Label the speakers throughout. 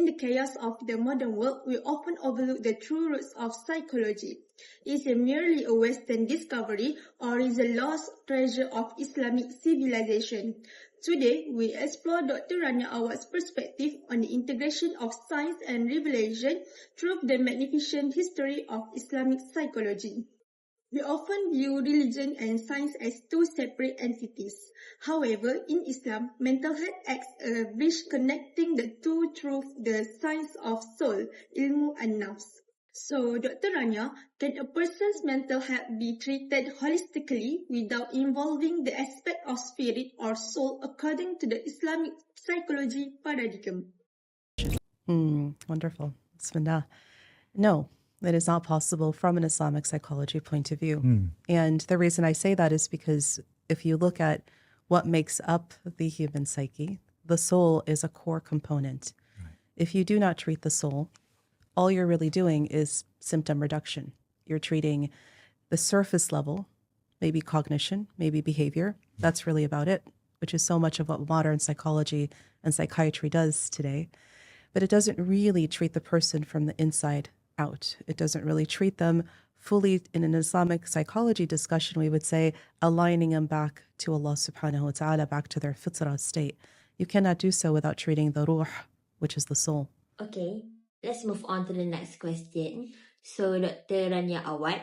Speaker 1: In the chaos of the modern world, we often overlook the true roots of psychology. Is it merely a Western discovery, or is it a lost treasure of Islamic civilization? Today, we explore Dr. Rania Awad's perspective on the integration of science and revelation through the magnificent history of Islamic psychology. We often view religion and science as two separate entities. However, in Islam, mental health acts as a bridge connecting the two through the science of soul, ilmu an-nafs. So, Dr. Rania, can a person's mental health be treated holistically without involving the aspect of spirit or soul according to the Islamic psychology paradigm?
Speaker 2: Wonderful. Bismillah. No, it is not possible from an Islamic psychology point of view. And the reason I say that is because if you look at what makes up the human psyche, the soul is a core component. Right. If you do not treat the soul, all you're really doing is symptom reduction. You're treating the surface level, maybe cognition, maybe behavior. That's really about it, which is so much of what modern psychology and psychiatry does today. But it doesn't really treat the person from the inside out. It doesn't really treat them fully. In an Islamic psychology discussion, we would say aligning them back to Allah subhanahu wa ta'ala, back to their fitrah state. You cannot do so without treating the ruh, which is the soul.
Speaker 3: Okay, let's move on to the next question. So, Dr. Rania Awad,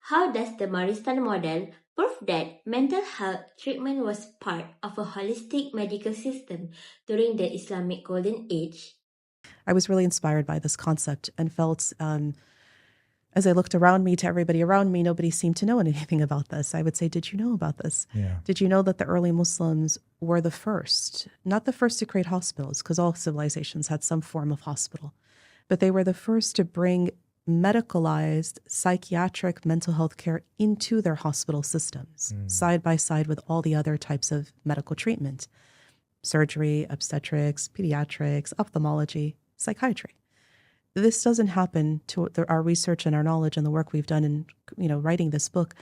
Speaker 3: how does the Maristan model prove that mental health treatment was part of a holistic medical system during the Islamic Golden Age?
Speaker 2: I was really inspired by this concept and felt, as I looked around me to everybody around me, nobody seemed to know anything about this. I would say, did you know about this?
Speaker 4: Yeah.
Speaker 2: Did you know that the early Muslims were the first, not the first to create hospitals, because all civilizations had some form of hospital, but they were the first to bring medicalized psychiatric mental health care into their hospital systems, side by side with all the other types of medical treatment, surgery, obstetrics, pediatrics, ophthalmology, psychiatry. This doesn't happen to our research and our knowledge and the work we've done in, writing this book.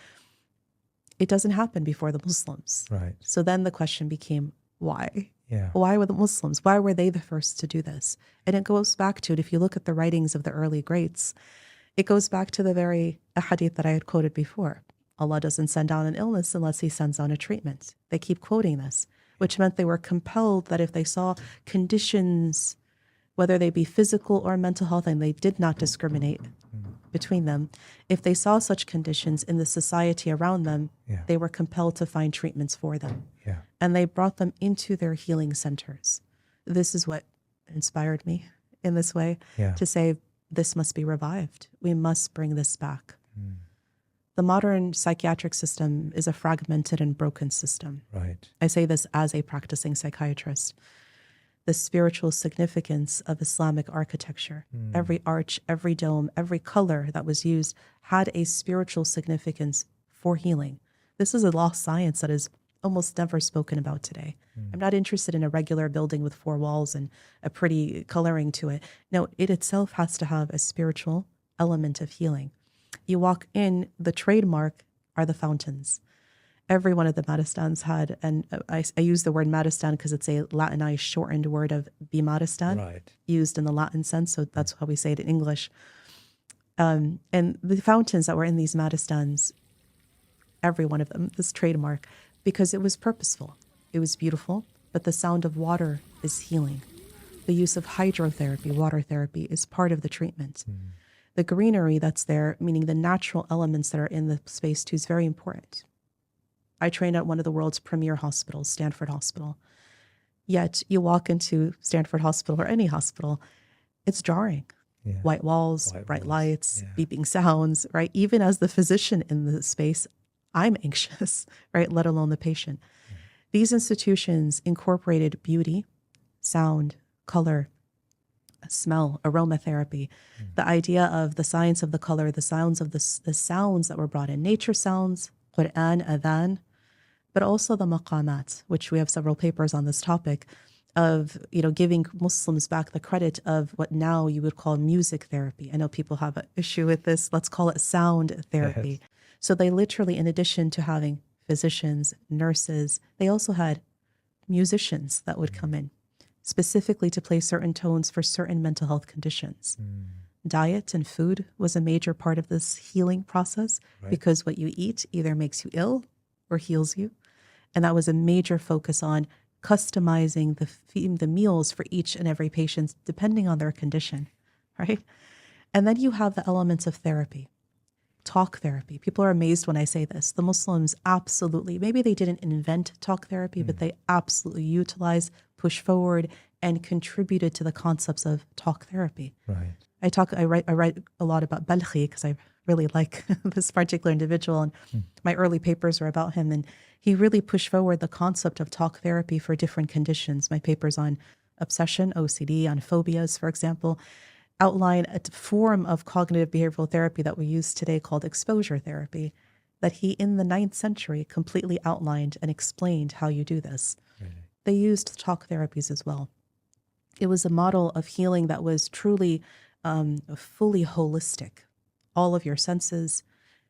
Speaker 2: It doesn't happen before the Muslims.
Speaker 4: Right.
Speaker 2: So then the question became, why?
Speaker 4: Yeah.
Speaker 2: Why were the Muslims? Why were they the first to do this? And it goes back to it. If you look at the writings of the early greats, it goes back to the very hadith that I had quoted before. Allah doesn't send down an illness unless he sends down a treatment. They keep quoting this, which meant they were compelled that if they saw conditions, whether they be physical or mental health, and they did not discriminate between them, if they saw such conditions in the society around them, they were compelled to find treatments for them.
Speaker 4: Yeah.
Speaker 2: And they brought them into their healing centers. This is what inspired me in this way to say, this must be revived. We must bring this back. The modern psychiatric system is a fragmented and broken system.
Speaker 4: Right.
Speaker 2: I say this as a practicing psychiatrist. The spiritual significance of Islamic architecture, every arch, every dome, every color that was used had a spiritual significance for healing. This is a lost science that is almost never spoken about today. I'm not interested in a regular building with four walls and a pretty coloring to it. No, it itself has to have a spiritual element of healing. You walk in, the trademark are the fountains. Every one of the Madistans had, and I use the word Madistan because it's a Latinized shortened word of bimaristan, used in the Latin sense, so that's how we say it in English. And the fountains that were in these Madistans, every one of them, this trademark, because it was purposeful. It was beautiful, but the sound of water is healing. The use of hydrotherapy, water therapy, is part of the treatment. The greenery that's there, meaning the natural elements that are in the space too, is very important. I trained at one of the world's premier hospitals, Stanford Hospital. Yet you walk into Stanford Hospital or any hospital, it's jarring. White walls, bright lights, beeping sounds, right? Even as the physician in the space, I'm anxious, right? Let alone the patient. These institutions incorporated beauty, sound, color, smell, aromatherapy, the idea of the science of the color, the sounds of the sounds that were brought in, nature sounds, Quran, adhan, but also the maqamat, which we have several papers on this topic of, giving Muslims back the credit of what now you would call music therapy. I know people have an issue with this. Let's call it sound therapy. So they literally, in addition to having physicians, nurses, they also had musicians that would come in. specifically to play certain tones for certain mental health conditions. Diet and food was a major part of this healing process, because what you eat either makes you ill or heals you. And that was a major focus on customizing the meals for each and every patient depending on their condition, right? And then you have the elements of therapy. Talk therapy. People are amazed when I say this. The Muslims absolutely, maybe they didn't invent talk therapy, but they absolutely utilize, push forward, and contributed to the concepts of talk therapy.
Speaker 4: Right.
Speaker 2: I write a lot about Balkhi because I really like this particular individual, and my early papers were about him. And he really pushed forward the concept of talk therapy for different conditions. My papers on obsession, OCD, on phobias, for example, outline a form of cognitive behavioral therapy that we use today called exposure therapy, that he in the 9th century completely outlined and explained how you do this.
Speaker 4: Really?
Speaker 2: They used talk therapies as well. It was a model of healing that was truly fully holistic. All of your senses,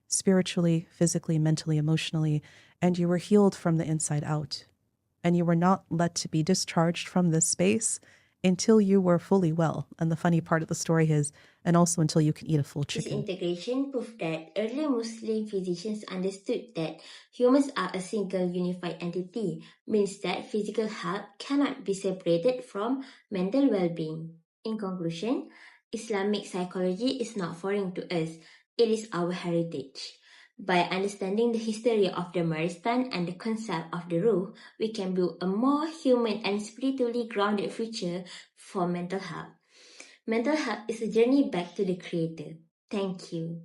Speaker 2: spiritually, physically, mentally, emotionally, and you were healed from the inside out. And you were not let to be discharged from this space until you were fully well. And the funny part of the story is, and also until you can eat a full
Speaker 3: This
Speaker 2: chicken.
Speaker 3: integration proved that early Muslim physicians understood that humans are a single unified entity, means that physical health cannot be separated from mental well-being. In conclusion, Islamic psychology is not foreign to us, it is our heritage. By understanding the history of the Maristan and the concept of the Ruh, we can build a more human and spiritually grounded future for mental health. Mental health is a journey back to the Creator. Thank you.